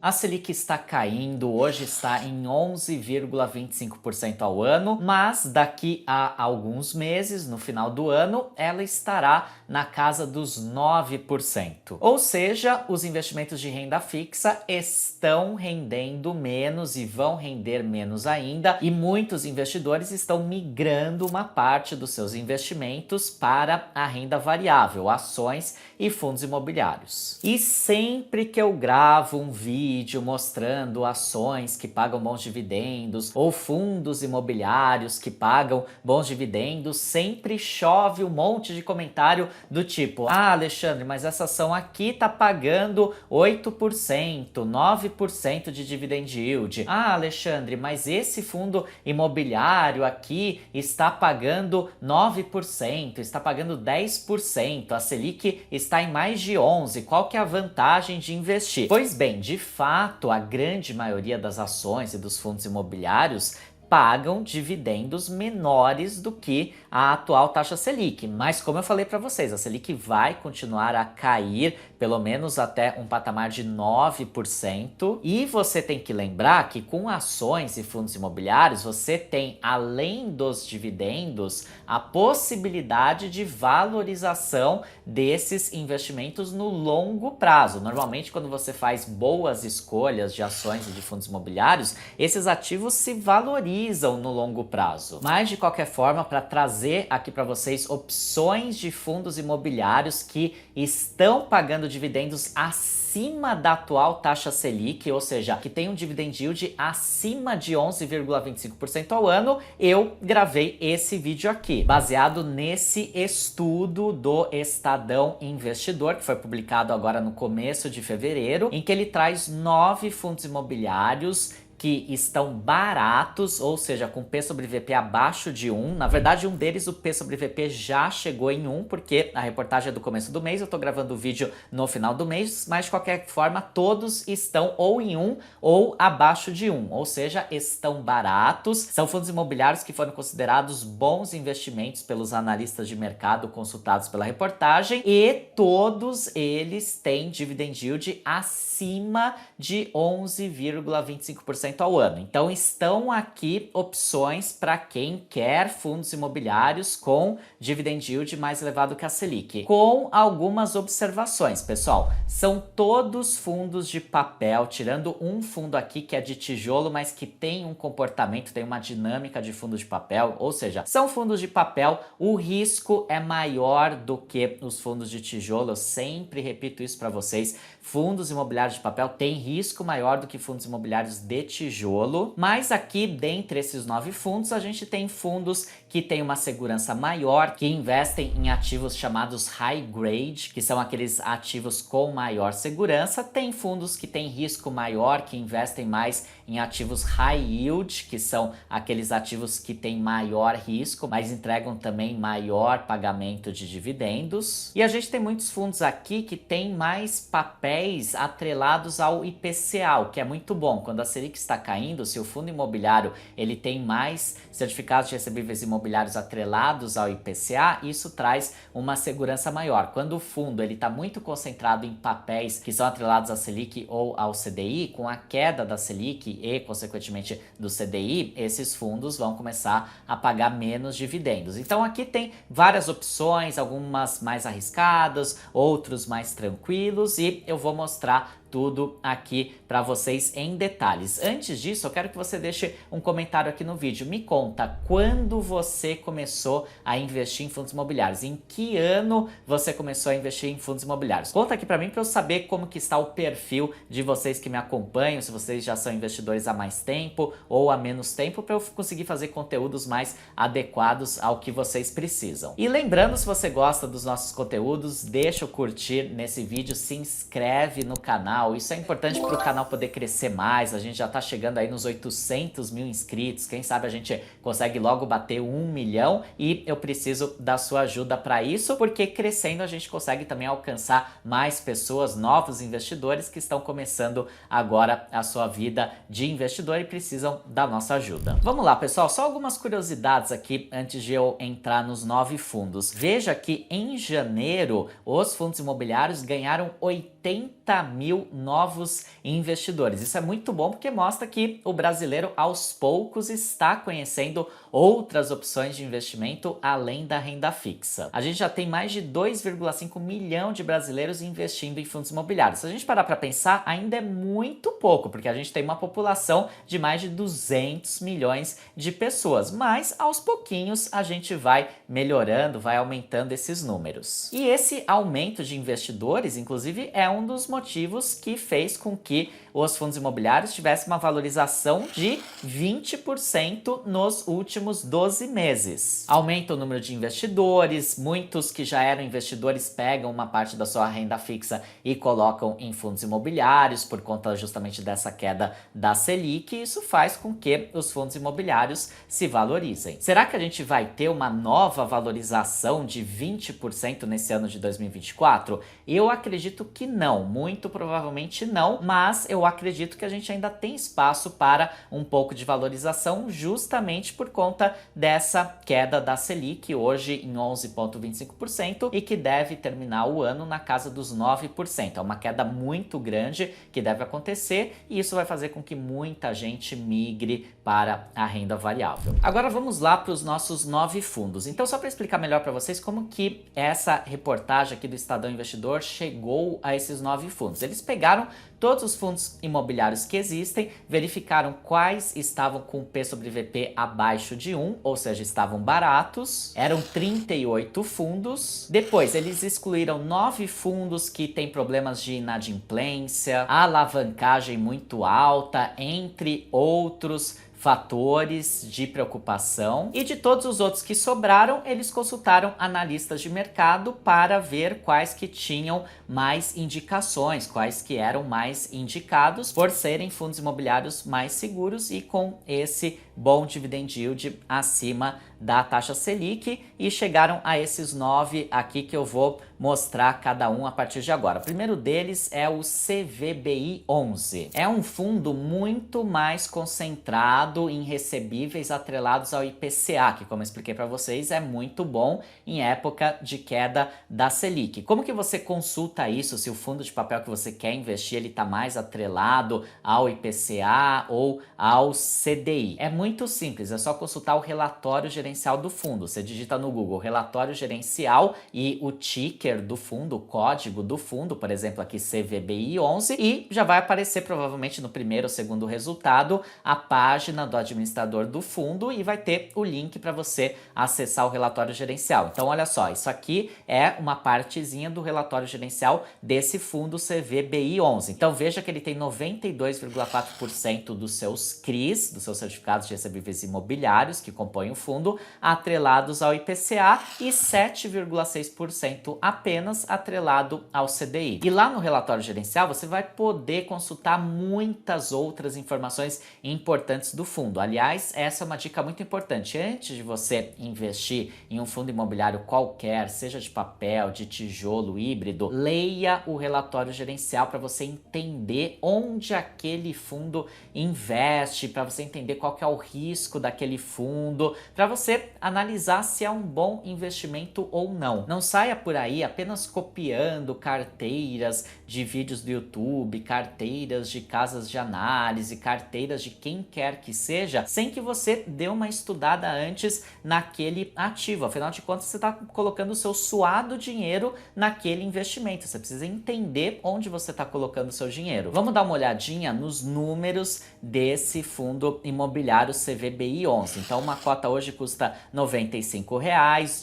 A Selic está caindo, hoje está em 11,25% ao ano, mas daqui a alguns meses, no final do ano, ela estará na casa dos 9%. Ou seja, os investimentos de renda fixa estão rendendo menos e vão render menos ainda, e muitos investidores estão migrando uma parte dos seus investimentos para a renda variável, ações e fundos imobiliários. E sempre que eu gravo um vídeo mostrando ações que pagam bons dividendos ou fundos imobiliários que pagam bons dividendos, sempre chove um monte de comentário do tipo: ah, Alexandre, mas essa ação aqui tá pagando 8%, 9% de dividend yield. Ah, Alexandre, mas esse fundo imobiliário aqui está pagando 9%, está pagando 10%, a Selic está em mais de 11%, qual que é a vantagem de investir? Pois bem, de fato, a grande maioria das ações e dos fundos imobiliários pagam dividendos menores do que a atual taxa Selic. Mas como eu falei para vocês, a Selic vai continuar a cair pelo menos até um patamar de 9%. E você tem que lembrar que com ações e fundos imobiliários, você tem, além dos dividendos, a possibilidade de valorização desses investimentos no longo prazo. Normalmente, quando você faz boas escolhas de ações e de fundos imobiliários, esses ativos se valorizam no longo prazo. Mas de qualquer forma, para trazer aqui para vocês opções de fundos imobiliários que estão pagando dividendos acima da atual taxa Selic, ou seja, que tem um dividend yield acima de 11,25% ao ano, eu gravei esse vídeo aqui, baseado nesse estudo do Estadão Investidor, que foi publicado agora no começo de fevereiro, em que ele traz 9 fundos imobiliários que estão baratos, ou seja, com P sobre VP abaixo de 1. Na verdade, um deles, o P sobre VP, já chegou em 1, porque a reportagem é do começo do mês, eu tô gravando o vídeo no final do mês, mas de qualquer forma, todos estão ou em 1 ou abaixo de 1, ou seja, estão baratos. São fundos imobiliários que foram considerados bons investimentos pelos analistas de mercado consultados pela reportagem, e todos eles têm dividend yield acima de 11,25% ao ano. Então estão aqui opções para quem quer fundos imobiliários com dividend yield mais elevado que a Selic. Com algumas observações, pessoal. São todos fundos de papel, tirando um fundo aqui que é de tijolo, mas que tem um comportamento, tem uma dinâmica de fundo de papel, ou seja, são fundos de papel, o risco é maior do que os fundos de tijolo. Eu sempre repito isso para vocês. Fundos imobiliários de papel têm risco maior do que fundos imobiliários de tijolo, mas aqui dentre esses 9 fundos a gente tem fundos que têm uma segurança maior, que investem em ativos chamados high grade, que são aqueles ativos com maior segurança. Tem fundos que têm risco maior, que investem mais em ativos high yield, que são aqueles ativos que têm maior risco, mas entregam também maior pagamento de dividendos. E a gente tem muitos fundos aqui que têm mais papéis atrelados ao IPCA, o que é muito bom. Quando a Selic está caindo, se o fundo imobiliário ele tem mais certificados de recebíveis imobiliários atrelados ao IPCA, isso traz uma segurança maior. Quando o fundo ele está muito concentrado em papéis que são atrelados à Selic ou ao CDI, com a queda da Selic e, consequentemente, do CDI, esses fundos vão começar a pagar menos dividendos. Então aqui tem várias opções, algumas mais arriscadas, outros mais tranquilos, e eu vou mostrar tudo aqui para vocês em detalhes. Antes disso, eu quero que você deixe um comentário aqui no vídeo. Me conta quando você começou a investir em fundos imobiliários. Em que ano você começou a investir em fundos imobiliários? Conta aqui para mim para eu saber como que está o perfil de vocês que me acompanham, se vocês já são investidores há mais tempo ou há menos tempo, para eu conseguir fazer conteúdos mais adequados ao que vocês precisam. E lembrando, se você gosta dos nossos conteúdos, deixa o curtir nesse vídeo, se inscreve no canal. Isso é importante para o canal poder crescer mais. A gente já está chegando aí nos 800 mil inscritos. Quem sabe a gente consegue logo bater 1 milhão, e eu preciso da sua ajuda para isso, porque crescendo a gente consegue também alcançar mais pessoas, novos investidores que estão começando agora a sua vida de investidor e precisam da nossa ajuda. Vamos lá, pessoal, só algumas curiosidades aqui antes de eu entrar nos 9 fundos. Veja que em janeiro os fundos imobiliários ganharam 80 80 mil novos investidores. Isso é muito bom porque mostra que o brasileiro aos poucos está conhecendo outras opções de investimento além da renda fixa. A gente já tem mais de 2,5 milhão de brasileiros investindo em fundos imobiliários. Se a gente parar para pensar, ainda é muito pouco, porque a gente tem uma população de mais de 200 milhões de pessoas, mas aos pouquinhos a gente vai melhorando, vai aumentando esses números. E esse aumento de investidores, inclusive, é um dos motivos que fez com que os fundos imobiliários tivessem uma valorização de 20% nos últimos 12 meses. Aumenta o número de investidores, muitos que já eram investidores pegam uma parte da sua renda fixa e colocam em fundos imobiliários por conta justamente dessa queda da Selic, e isso faz com que os fundos imobiliários se valorizem. Será que a gente vai ter uma nova valorização de 20% nesse ano de 2024? Eu acredito que não, muito provavelmente não, mas eu acredito que a gente ainda tem espaço para um pouco de valorização justamente por conta dessa queda da Selic, hoje em 11,25% e que deve terminar o ano na casa dos 9%. É uma queda muito grande que deve acontecer e isso vai fazer com que muita gente migre para a renda variável. Agora vamos lá para os nossos 9 fundos. Então, só para explicar melhor para vocês como que essa reportagem aqui do Estadão Investidor chegou a esses 9 fundos. Eles pegaram todos os fundos imobiliários que existem, verificaram quais estavam com P sobre VP abaixo de 1, ou seja, estavam baratos. Eram 38 fundos. Depois, eles excluíram 9 fundos que têm problemas de inadimplência, alavancagem muito alta, entre outros fatores de preocupação, e de todos os outros que sobraram, eles consultaram analistas de mercado para ver quais que tinham mais indicações, quais que eram mais indicados por serem fundos imobiliários mais seguros e com esse bom dividend yield acima da taxa Selic, e chegaram a esses 9 aqui que eu vou mostrar cada um a partir de agora. O primeiro deles é o CVBI 11. É um fundo muito mais concentrado em recebíveis atrelados ao IPCA, que, como eu expliquei para vocês, é muito bom em época de queda da Selic. Como que você consulta isso, se o fundo de papel que você quer investir ele está mais atrelado ao IPCA ou ao CDI? É muito simples, é só consultar o relatório gerencial do fundo. Você digita no Google relatório gerencial e o ticker do fundo, o código do fundo, por exemplo aqui CVBI 11, e já vai aparecer provavelmente no primeiro ou segundo resultado a página do administrador do fundo e vai ter o link para você acessar o relatório gerencial. Então olha só, isso aqui é uma partezinha do relatório gerencial desse fundo CVBI 11. Então veja que ele tem 92,4% dos seus CRIs, dos seus certificados de recebíveis imobiliários que compõem o fundo, atrelados ao IPCA e 7,6% apenas atrelado ao CDI. E lá no relatório gerencial você vai poder consultar muitas outras informações importantes do fundo. Aliás, essa é uma dica muito importante. Antes de você investir em um fundo imobiliário qualquer, seja de papel, de tijolo, híbrido, leia o relatório gerencial para você entender onde aquele fundo investe, para você entender qual que é o risco daquele fundo, para você analisar se é um bom investimento ou não. Não saia por aí apenas copiando carteiras de vídeos do YouTube, carteiras de casas de análise, carteiras de quem quer que seja, sem que você dê uma estudada antes naquele ativo. Afinal de contas, você está colocando o seu suado dinheiro naquele investimento. Você precisa entender onde você está colocando o seu dinheiro. Vamos dar uma olhadinha nos números desse fundo imobiliário CVBI 11. Então, uma cota hoje custa R$ 95,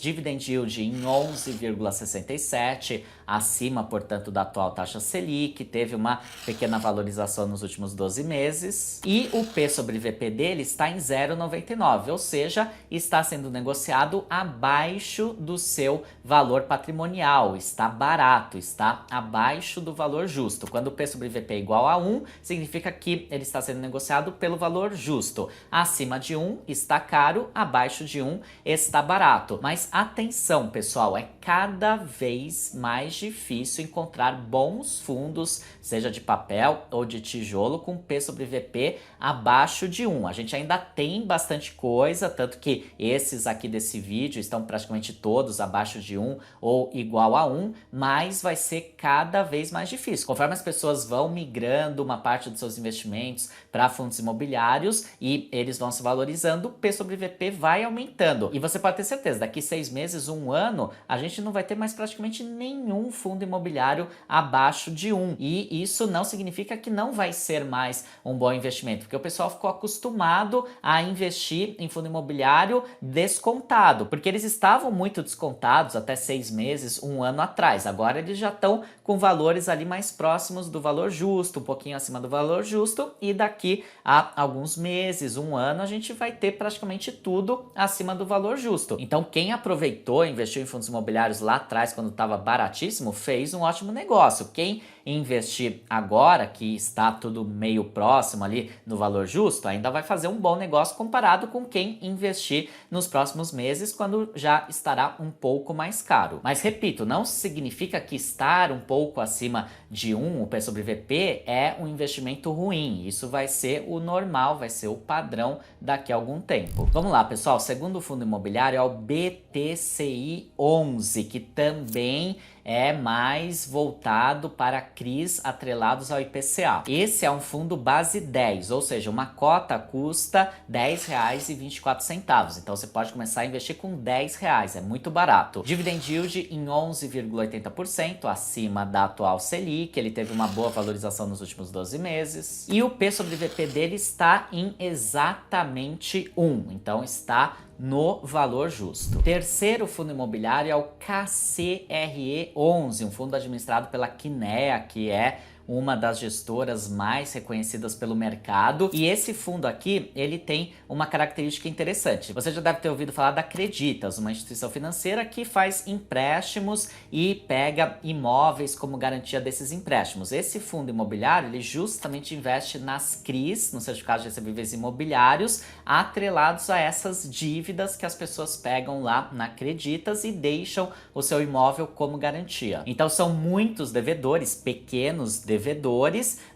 dividend yield em 11,67, acima, portanto, da atual taxa Selic, teve uma pequena valorização nos últimos 12 meses, e o P sobre VP dele está em 0,99, ou seja, está sendo negociado abaixo do seu valor patrimonial, está barato, está abaixo do valor justo. Quando o P sobre VP é igual a 1, significa que ele está sendo negociado pelo valor justo. Acima de 1 está caro, abaixo de 1 está barato. Mas atenção, pessoal, é cada vez mais difícil encontrar bons fundos, seja de papel ou de tijolo, com P sobre VP abaixo de 1. A gente ainda tem bastante coisa, tanto que esses aqui desse vídeo estão praticamente todos abaixo de 1 ou igual a 1, mas vai ser cada vez mais difícil. Conforme as pessoas vão migrando uma parte dos seus investimentos para fundos imobiliários e eles vão se valorizando, o P sobre VP vai aumentando. E você pode ter certeza, daqui 6 meses, 1 ano, a gente não vai ter mais praticamente nenhum fundo imobiliário abaixo de 1. E isso não significa que não vai ser mais um bom investimento, porque o pessoal ficou acostumado a investir em fundo imobiliário descontado, porque eles estavam muito descontados até 6 meses, 1 ano atrás. Agora eles já estão com valores ali mais próximos do valor justo, um pouquinho acima do valor justo, e daqui a alguns meses, 1 ano, a gente vai ter praticamente tudo acima do valor justo. Então quem aproveitou, investiu em fundos imobiliários lá atrás quando estava baratíssimo, fez um ótimo negócio. Quem investir agora, que está tudo meio próximo ali no valor justo, ainda vai fazer um bom negócio comparado com quem investir nos próximos meses, quando já estará um pouco mais caro. Mas repito, não significa que estar um pouco acima de 1, o P sobre VP, é um investimento ruim. Isso vai ser o normal, vai ser o padrão daqui a algum tempo. Vamos lá, pessoal. O segundo fundo imobiliário é o BTCI 11, que também é mais voltado para CRIs atrelados ao IPCA. Esse é um fundo base 10, ou seja, uma cota custa R$10,24. Então você pode começar a investir com R$10, é muito barato. Dividend yield em 11,80%, acima da atual Selic, ele teve uma boa valorização nos últimos 12 meses. E o P sobre VP dele está em exatamente 1, então está no valor justo. Terceiro fundo imobiliário é o KCRE11, um fundo administrado pela Kinea, que é uma das gestoras mais reconhecidas pelo mercado. E esse fundo aqui, ele tem uma característica interessante. Você já deve ter ouvido falar da Creditas, uma instituição financeira que faz empréstimos e pega imóveis como garantia desses empréstimos. Esse fundo imobiliário, ele justamente investe nas CRIs, nos certificados de recebíveis imobiliários, atrelados a essas dívidas que as pessoas pegam lá na Creditas e deixam o seu imóvel como garantia. Então são muitos devedores, pequenos devedores,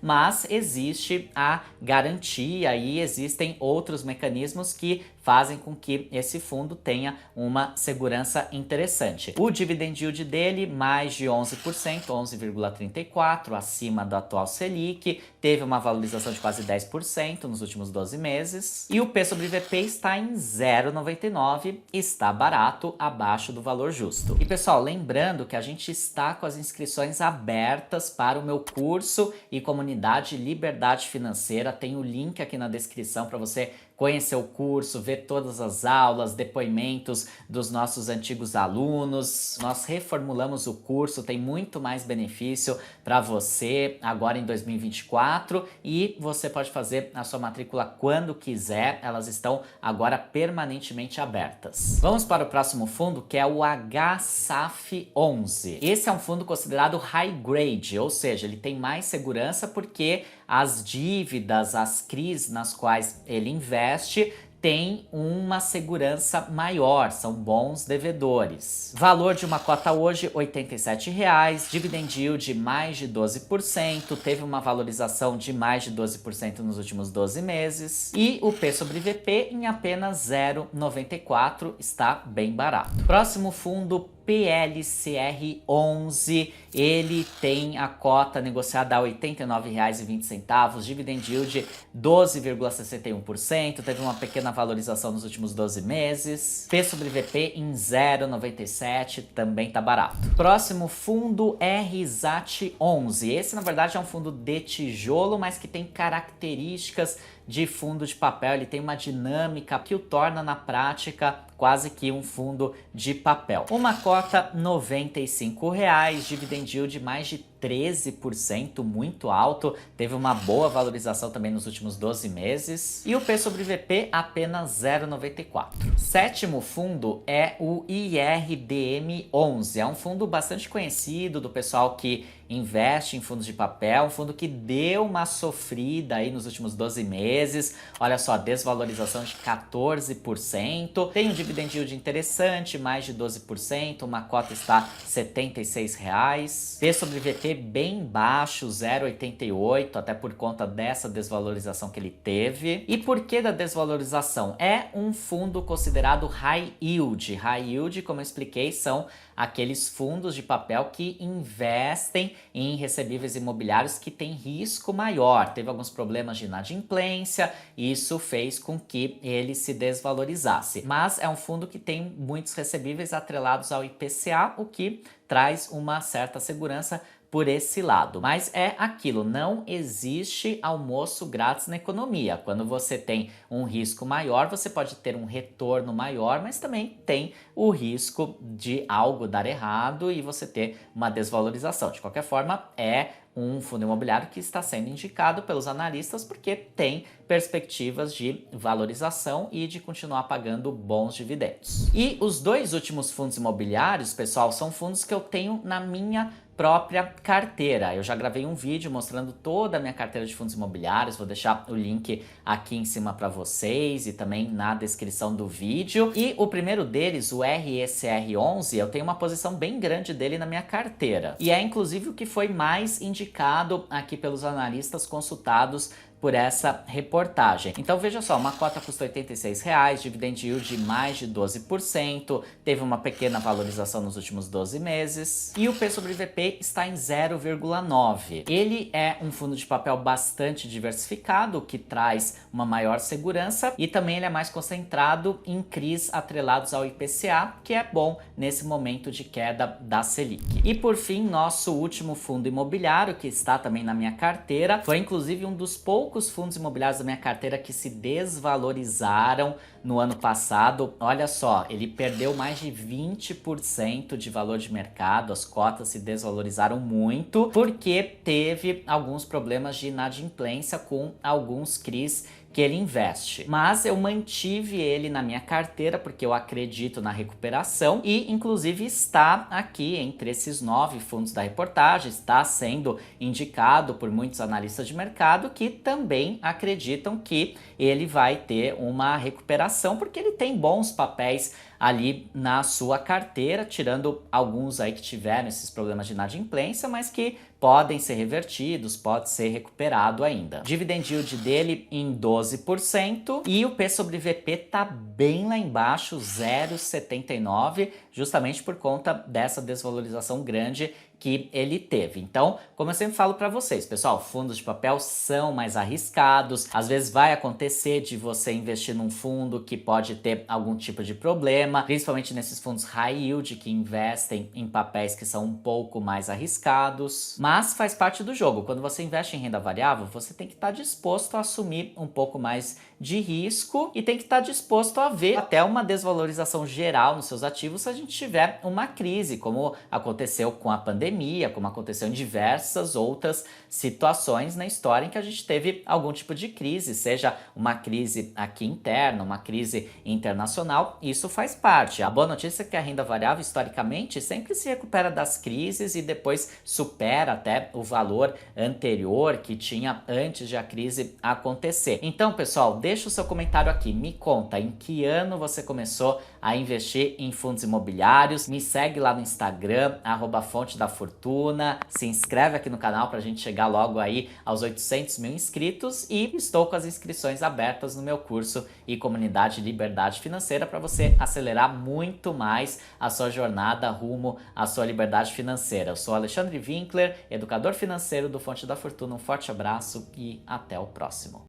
mas existe a garantia e existem outros mecanismos que fazem com que esse fundo tenha uma segurança interessante. O dividend yield dele, mais de 11%, 11,34%, acima do atual Selic, teve uma valorização de quase 10% nos últimos 12 meses. E o P sobre VP está em 0,99, está barato, abaixo do valor justo. E pessoal, lembrando que a gente está com as inscrições abertas para o meu curso e comunidade Liberdade Financeira. Tem o link aqui na descrição para você conhecer o curso, ver todas as aulas, depoimentos dos nossos antigos alunos. Nós reformulamos o curso, tem muito mais benefício para você agora em 2024 e você pode fazer a sua matrícula quando quiser, elas estão agora permanentemente abertas. Vamos para o próximo fundo, que é o HSAF 11. Esse é um fundo considerado high grade, ou seja, ele tem mais segurança porque as dívidas, as CRIs nas quais ele investe, tem uma segurança maior, são bons devedores. Valor de uma cota hoje, R$ 87,00, dividend yield mais de 12%, teve uma valorização de mais de 12% nos últimos 12 meses e o P sobre VP em apenas 0,94, está bem barato. Próximo fundo, PLCR 11, ele tem a cota negociada a R$ 89,20, dividend yield 12,61%, teve uma pequena valorização nos últimos 12 meses, P sobre VP em 0,97, também tá barato. Próximo fundo, RSAT 11, esse na verdade é um fundo de tijolo, mas que tem características de fundo de papel, ele tem uma dinâmica que o torna na prática quase que um fundo de papel. Uma cota R$ 95,00, dividend yield mais de 13%, muito alto, teve uma boa valorização também nos últimos 12 meses. E o P sobre VP apenas 0,94. Sétimo fundo é o IRDM11, é um fundo bastante conhecido do pessoal que investe em fundos de papel, um fundo que deu uma sofrida aí nos últimos 12 meses, olha só, desvalorização de 14%, tem um dividend yield interessante, mais de 12%, uma cota está R$ 76,00, P sobre VP bem baixo, 0,88, até por conta dessa desvalorização que ele teve. E por que da desvalorização? É um fundo considerado high yield. High yield, como eu expliquei, são aqueles fundos de papel que investem em recebíveis imobiliários que têm risco maior. Teve alguns problemas de inadimplência e isso fez com que ele se desvalorizasse. Mas é um fundo que tem muitos recebíveis atrelados ao IPCA, o que traz uma certa segurança por esse lado. Mas é aquilo, não existe almoço grátis na economia. Quando você tem um risco maior, você pode ter um retorno maior, mas também tem o risco de algo dar errado e você ter uma desvalorização. De qualquer forma, é um fundo imobiliário que está sendo indicado pelos analistas porque tem perspectivas de valorização e de continuar pagando bons dividendos. E os dois últimos fundos imobiliários, pessoal, são fundos que eu tenho na minha própria carteira. Eu já gravei um vídeo mostrando toda a minha carteira de fundos imobiliários, vou deixar o link aqui em cima para vocês e também na descrição do vídeo. E o primeiro deles, o RECR11, eu tenho uma posição bem grande dele na minha carteira. E é inclusive o que foi mais indicado aqui pelos analistas consultados por essa reportagem. Então veja só, uma cota custa R$ 86,00, dividend yield de mais de 12%, teve uma pequena valorização nos últimos 12 meses e o P sobre VP está em 0,9. Ele é um fundo de papel bastante diversificado, que traz uma maior segurança e também ele é mais concentrado em CRIs atrelados ao IPCA, que é bom nesse momento de queda da Selic. E por fim, nosso último fundo imobiliário, que está também na minha carteira, foi inclusive um dos poucos fundos imobiliários da minha carteira que se desvalorizaram no ano passado. Olha só, ele perdeu mais de 20% de valor de mercado, as cotas se desvalorizaram muito porque teve alguns problemas de inadimplência com alguns CRIs que ele investe. Mas eu mantive ele na minha carteira porque eu acredito na recuperação e inclusive está aqui entre esses 9 fundos da reportagem, está sendo indicado por muitos analistas de mercado que também acreditam que ele vai ter uma recuperação porque ele tem bons papéis ali na sua carteira, tirando alguns aí que tiveram esses problemas de inadimplência, mas que podem ser revertidos, pode ser recuperado ainda. Dividend yield dele em 12% e o P sobre VP tá bem lá embaixo, 0,79, justamente por conta dessa desvalorização grande que ele teve. Então, como eu sempre falo para vocês, pessoal, fundos de papel são mais arriscados, às vezes vai acontecer de você investir num fundo que pode ter algum tipo de problema, principalmente nesses fundos high yield que investem em papéis que são um pouco mais arriscados, mas faz parte do jogo. Quando você investe em renda variável, você tem que estar disposto a assumir um pouco mais de risco e tem que estar disposto a ver até uma desvalorização geral nos seus ativos se a gente tiver uma crise, como aconteceu com a pandemia, como aconteceu em diversas outras situações na história em que a gente teve algum tipo de crise, seja uma crise aqui interna, uma crise internacional, isso faz parte. A boa notícia é que a renda variável, historicamente, sempre se recupera das crises e depois supera até o valor anterior que tinha antes de a crise acontecer. Então, pessoal, deixa o seu comentário aqui, me conta em que ano você começou a investir em fundos imobiliários, me segue lá no Instagram, @fonte-da-fortuna, se inscreve aqui no canal para a gente chegar logo aí aos 800 mil inscritos e estou com as inscrições abertas no meu curso e comunidade Liberdade Financeira para você acelerar muito mais a sua jornada rumo à sua liberdade financeira. Eu sou Alexandre Winkler, educador financeiro do Fonte da Fortuna, um forte abraço e até o próximo.